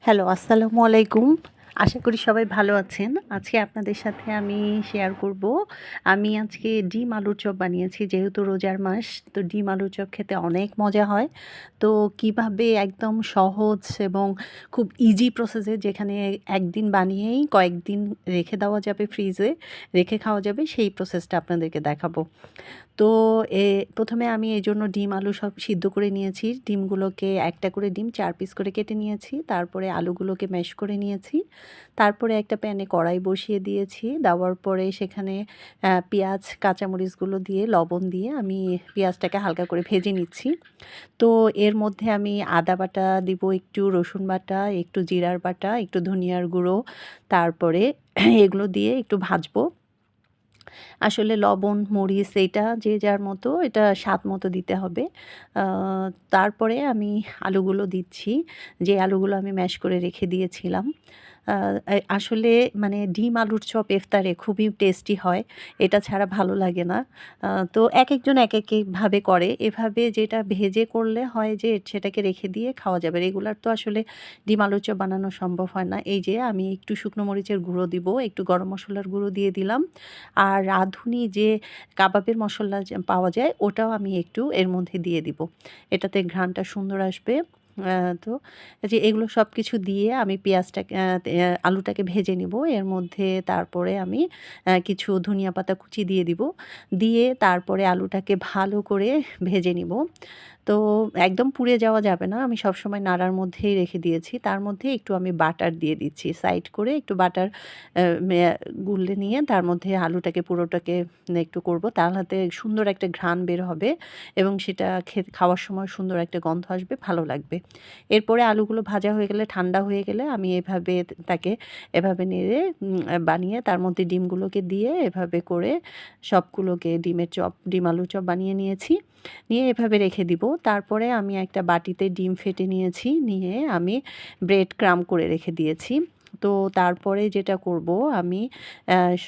Hello, আসসালামু আলাইকুম। আশা করি সবাই ভালো আছেন। আজকে আপনাদের সাথে আমি শেয়ার করব। আমি আজকে ডিম আলুর চপ বানিয়েছি। যেহেতু রোজার মাস, তো ডিম আলুর চপ খেতে অনেক মজা হয়। তো কিভাবে একদম সহজ এবং খুব ইজি প্রসেসে, যেখানে একদিন বানিয়েই কয়েকদিন রেখে দেওয়া যাবে, ফ্রিজে রেখে খাওয়া যাবে, সেই প্রসেসটা আপনাদেরকে দেখাবো। তো এ ১ম এ আমি এজন্য ডিম আলু সব সিদ্ধ করে নিয়েছি। ডিমগুলোকে একটা করে ডিম ৪ পিস করে কেটে নিয়েছি। তারপরে আলুগুলোকে ম্যাশ করে নিয়েছি। তারপরে একটা প্যানে কড়াই বসিয়ে দিয়েছি। দেওয়ার পরে সেখানে পেঁয়াজ, কাঁচামরিচগুলো দিয়ে লবণ দিয়ে আমি পেঁয়াজটাকে হালকা করে ভেজে নিচ্ছি। তো এর মধ্যে আমি আদা বাটা দিব, একটু রসুন বাটা, একটু জিরার বাটা, একটু ধনিয়ার গুঁড়ো, তারপরে এগুলো দিয়ে একটু ভাজবো। আসলে লবণ, মরিচ এইটা যে যার মতো, এটা স্বাদ মতো দিতে হবে। আ তারপরে আমি আলুগুলো দিচ্ছি, যে আলুগুলো আমি ম্যাশ করে রেখে দিয়েছিলাম। আ আসলে মানে ডিম আলুর চপ ইফতারে খুবই টেস্টি হয়। এটা ছাড়া ভালো লাগে না। তো একেকজন একেকভাবে করে। এভাবে যেটা ভেজে করলে হয় যে সেটাকে রেখে দিয়ে খাওয়া যাবে। রেগুলার তো আসলে ডিম আলুর চপ বানানো সম্ভব হয় না। এই যে আমি একটু শুকনো মরিচের গুঁড়ো দিব, একটু গরম মসলার গুঁড়ো দিয়ে দিলাম। আর রাঁধুনি যে কাবাবের মসল্লা যে পাওয়া যায়, ওটাও আমি একটু এর মধ্যে দিয়ে দিব। এটাতে ঘ্রাণটা সুন্দর আসবে। তো যে এগুলো সবকিছু দিয়ে আমি পেঁয়াজটাকে আলুটাকে ভেজে নিব। এর মধ্যে তারপরে আমি কিছু ধনিয়া পাতা কুচি দিয়ে দিব। দিয়ে তারপরে আলুটাকে ভালো করে ভেজে নিব। তো একদম পুড়ে যাওয়া যাবে না। আমি সবসময় নাড়ার মধ্যেই রেখে দিয়েছি। তার মধ্যে একটু আমি বাটার দিয়ে দিচ্ছি। সাইড করে একটু বাটার অ্যা ম্যা গুলে নিয়ে তার মধ্যে আলুটাকে পুরোটাকে একটু করব। তাহলে সুন্দর একটা ঘ্রাণ বের হবে এবং সেটা খাওয়ার সময় সুন্দর একটা গন্ধ আসবে, ভালো লাগবে। এরপরে আলুগুলো ভাজা হয়ে গেলে, ঠান্ডা হয়ে গেলে আমি এভাবে তাকে এভাবে নেড়ে বানিয়ে তার মধ্যে ডিমগুলোকে দিয়ে এভাবে করে সবগুলোকে ডিম আলুর চপ বানিয়ে নিয়েছি। নিয়ে এভাবে রেখে দিব। তারপরে আমি একটা বাটিতে ডিম ফেটে নিয়েছি। নিয়ে আমি ব্রেড ক্রাম্ব করে রেখে দিয়েছি। তো তারপরে যেটা করব, আমি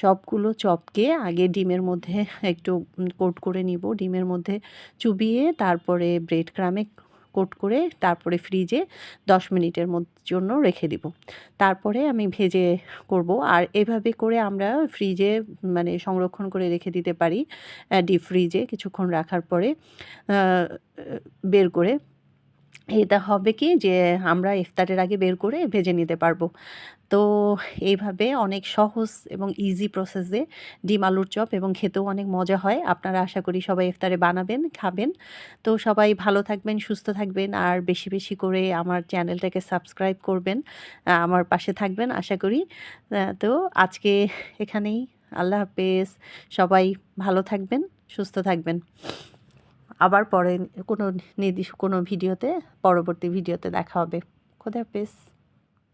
সবগুলো চপকে আগে ডিমের মধ্যে একটু কোট করে নিব। ডিমের মধ্যে চুবিয়ে তারপরে ব্রেড ক্রাম্বে কোট করে তারপরে ফ্রিজে ১০ মিনিটের জন্য রেখে দিব। তারপরে আমি ভেজে করব। আর এভাবে করে আমরা ফ্রিজে মানে সংরক্ষণ করে রেখে দিতে পারি, ডিপ ফ্রিজে কিছুক্ষণ রাখার পরে আ বের করে। এটা হবে কি যে আমরা ইফতারের আগে বের করে ভেজে নিতে পারবো। তো এইভাবে অনেক সহজ এবং ইজি প্রসেসে ডিম আলুর চপ, এবং খেতেও অনেক মজা হয়। আপনারা আশা করি সবাই ইফতারে বানাবেন, খাবেন। তো সবাই ভালো থাকবেন, সুস্থ থাকবেন, আর বেশি, বেশি করে আমার চ্যানেলটাকে সাবস্ক্রাইব করবেন। আমার পাশে থাকবেন আশা করি। তো আজকে এখানেই। আল্লাহ হাফেজ। সবাই ভালো থাকবেন, সুস্থ থাকবেন। আবার পরে কোনো কোনো ভিডিওতে, পরবর্তী ভিডিওতে দেখা হবে। খোদা হাফেজ।